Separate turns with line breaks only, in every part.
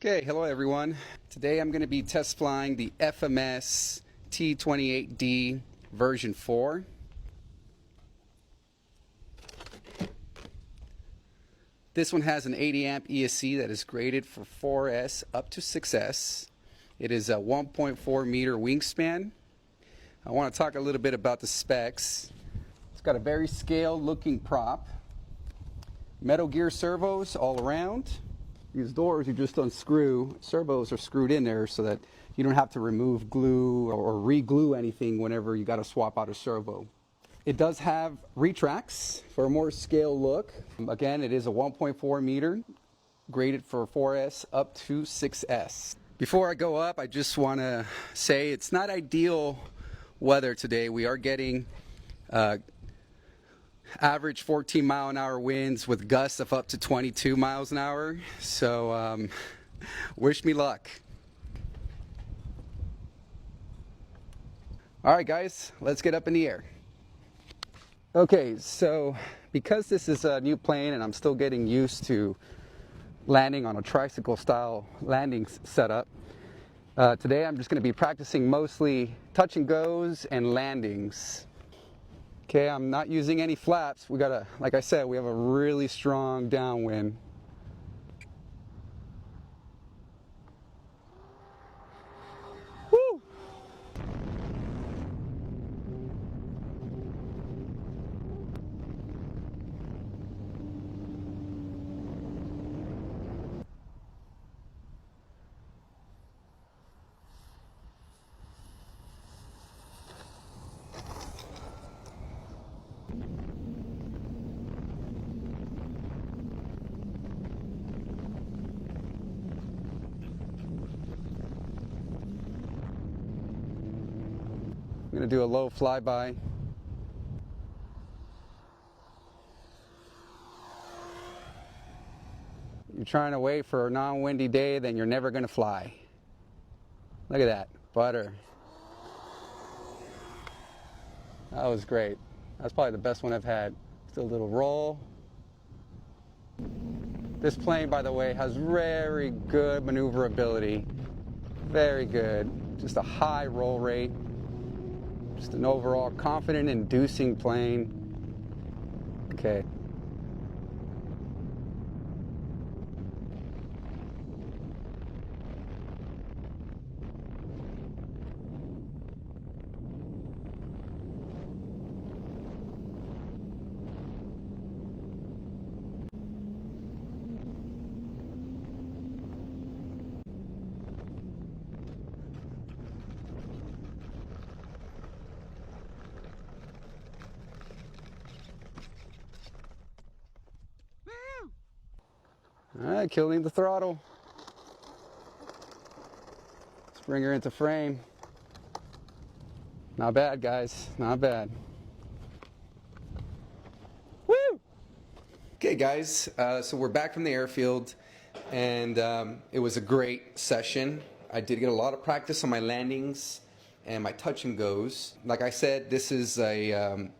Okay, hello everyone. Today I'm going to be test flying the FMS T-28D version 4. This one has an 80 amp ESC that is graded for 4S up to 6S. It is a 1.4 meter wingspan. I want to talk a little bit about the specs. It's got a very scaled looking prop. Metal gear servos all around. These doors you just unscrew. Servos are screwed in there so that you don't have to remove glue or re-glue anything whenever you got to swap out a servo. It does have retracts for a more scale look. Again, it is a 1.4 meter, graded for 4S up to 6S. Before I go up, I just want to say it's not ideal weather today. We are getting average 14-mile-an-hour winds with gusts of up to 22 miles an hour. So wish me luck. All right, guys, let's get up in the air. Okay, so because this is a new plane and I'm still getting used to landing on a tricycle style landing setup, today I'm just going to be practicing mostly touch and goes and landings. Okay, I'm not using any flaps. Like I said, we have a really strong downwind. Woo! I'm going to do a low flyby. You're trying to wait for a non-windy day, then you're never going to fly. Look at that, butter. That was great. That's probably the best one I've had. Just a little roll. This plane, by the way, has very good maneuverability. Very good. Just a high roll rate. Just an overall confident inducing plane. Okay. All right, killing the throttle. Let's bring her into frame. Not bad, guys, not bad. Woo! Okay, guys, so we're back from the airfield, and it was a great session. I did get a lot of practice on my landings and my touch and goes. Like I said, this is a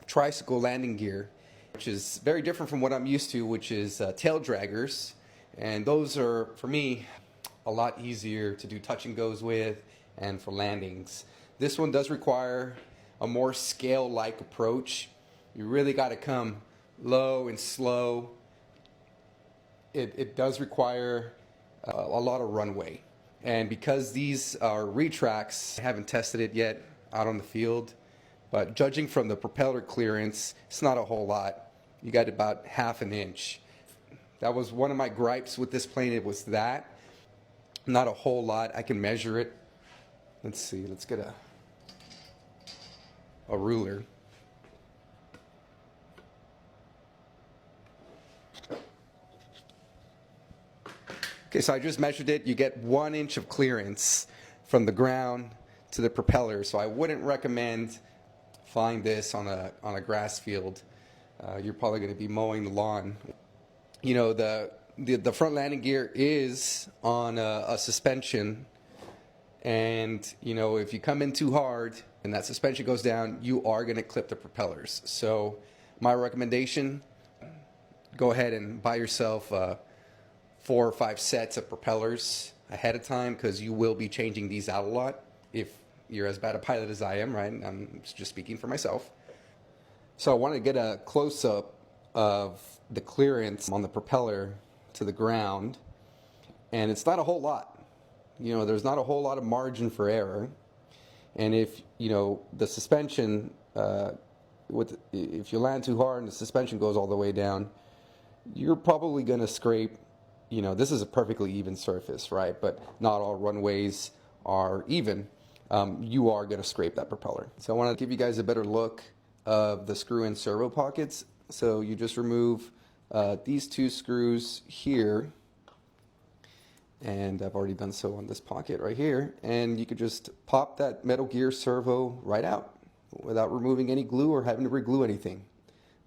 tricycle landing gear, which is very different from what I'm used to, which is tail draggers. And those are, for me, a lot easier to do touch and goes with and for landings. This one does require a more scale-like approach. You really got to come low and slow. It does require a lot of runway. And because these are retracts, I haven't tested it yet out on the field. But judging from the propeller clearance, it's not a whole lot. You got about ½ an inch. That was one of my gripes with this plane. It was that. Not a whole lot. I can measure it. Let's see. Let's get a ruler. Okay, so I just measured it. You get 1 inch of clearance from the ground to the propeller. So I wouldn't recommend flying this on a grass field. You're probably going to be mowing the lawn. You know, the front landing gear is on a suspension, and you know, if you come in too hard and that suspension goes down, you are going to clip the propellers. So my recommendation, go ahead and buy yourself a 4 or 5 sets of propellers ahead of time, because you will be changing these out a lot if you're as bad a pilot as I am, right? I'm just speaking for myself. So I wanted to get a close-up of the clearance on the propeller to the ground, and it's not a whole lot. You know, there's not a whole lot of margin for error. And if, you know, the suspension, if you land too hard and the suspension goes all the way down, you're probably going to scrape, you know, this is a perfectly even surface, right? But not all runways are even. You are going to scrape that propeller. So I want to give you guys a better look of the screw-in servo pockets. So you just remove these 2 screws here, and I've already done so on this pocket right here, and you could just pop that metal gear servo right out without removing any glue or having to re-glue anything.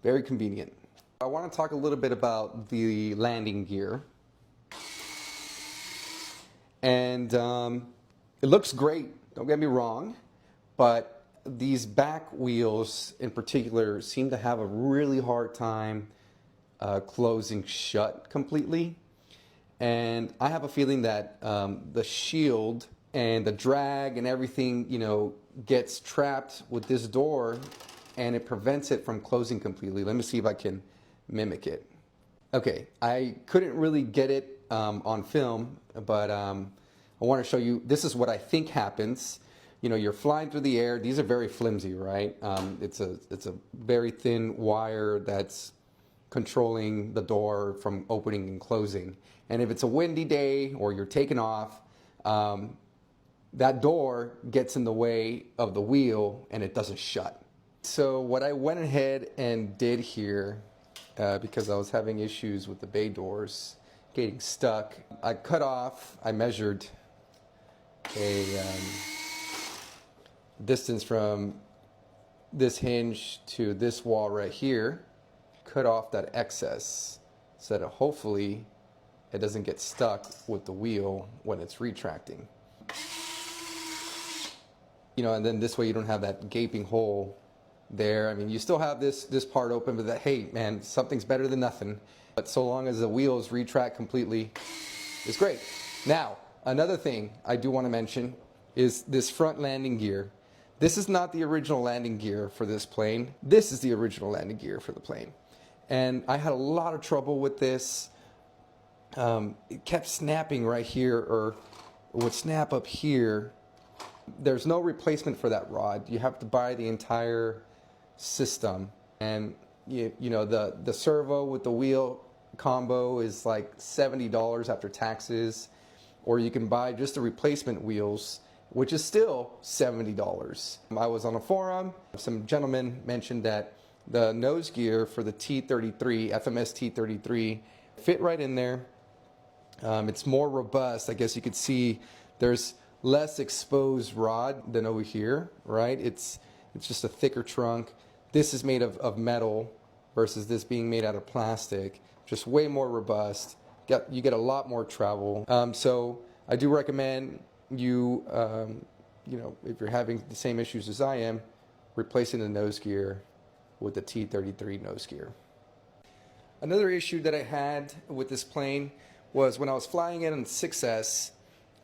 Very convenient. I want to talk a little bit about the landing gear. And it looks great, don't get me wrong, but these back wheels in particular seem to have a really hard time closing shut completely. And I have a feeling that the shield and the drag and everything, you know, gets trapped with this door, and it prevents it from closing completely. Let me see if I can mimic it. Okay, I couldn't really get it on film, but I want to show you, this is what I think happens. You know, you're flying through the air. These are very flimsy, right? It's a very thin wire that's controlling the door from opening and closing. And if it's a windy day or you're taking off, that door gets in the way of the wheel and it doesn't shut. So what I went ahead and did here, because I was having issues with the bay doors getting stuck, I measured a distance from this hinge to this wall right here, cut off that excess so that hopefully it doesn't get stuck with the wheel when it's retracting. You know, and then this way you don't have that gaping hole there. I mean, you still have this part open, but hey, man, something's better than nothing. But so long as the wheels retract completely, it's great. Now, another thing I do want to mention is this front landing gear. This is not the original landing gear for this plane. This is the original landing gear for the plane. And I had a lot of trouble with this. It kept snapping right here, or it would snap up here. There's no replacement for that rod. You have to buy the entire system. And you know, the servo with the wheel combo is like $70 after taxes, or you can buy just the replacement wheels, which is still $70. I was on a forum. Some gentlemen mentioned that the nose gear for the T-33, FMS T-28 fit right in there. It's more robust. I guess you could see there's less exposed rod than over here, right? It's just a thicker trunk. This is made of metal versus this being made out of plastic. Just way more robust. You get a lot more travel. So I do recommend you, you know, if you're having the same issues as I am, replacing the nose gear with the T-33 nose gear. Another issue that I had with this plane was when I was flying it on 6S,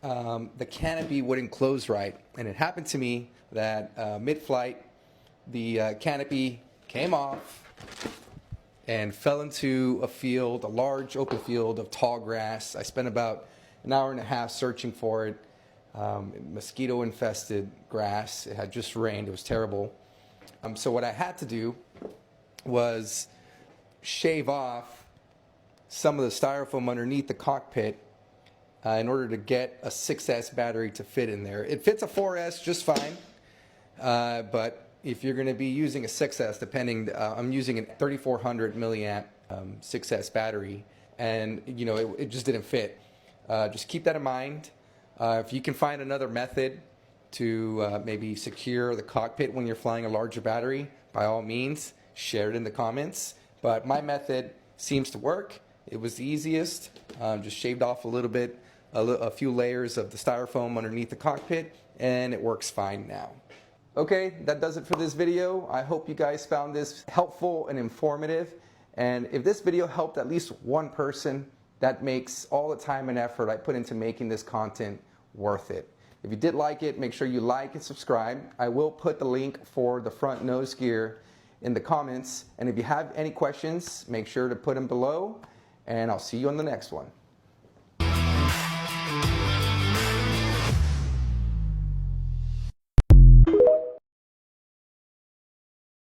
the canopy wouldn't close right. And it happened to me that mid-flight, the canopy came off and fell into a field, a large open field of tall grass. I spent about an hour and a half searching for it. Mosquito-infested grass. It had just rained. It was terrible. So what I had to do was shave off some of the styrofoam underneath the cockpit in order to get a 6S battery to fit in there. It fits a 4S just fine, but if you're going to be using a 6S, depending, I'm using a 3400 milliamp 6S battery, and you know it just didn't fit. Just keep that in mind. If you can find another method to maybe secure the cockpit when you're flying a larger battery, by all means, share it in the comments. But my method seems to work. It was the easiest. Just shaved off a little bit, a few layers of the styrofoam underneath the cockpit, and it works fine now. Okay, that does it for this video. I hope you guys found this helpful and informative. And if this video helped at least one person, that makes all the time and effort I put into making this content worth it. If you did like it, make sure you like and subscribe. I will put the link for the front nose gear in the comments. And if you have any questions, make sure to put them below. And I'll see you on the next one.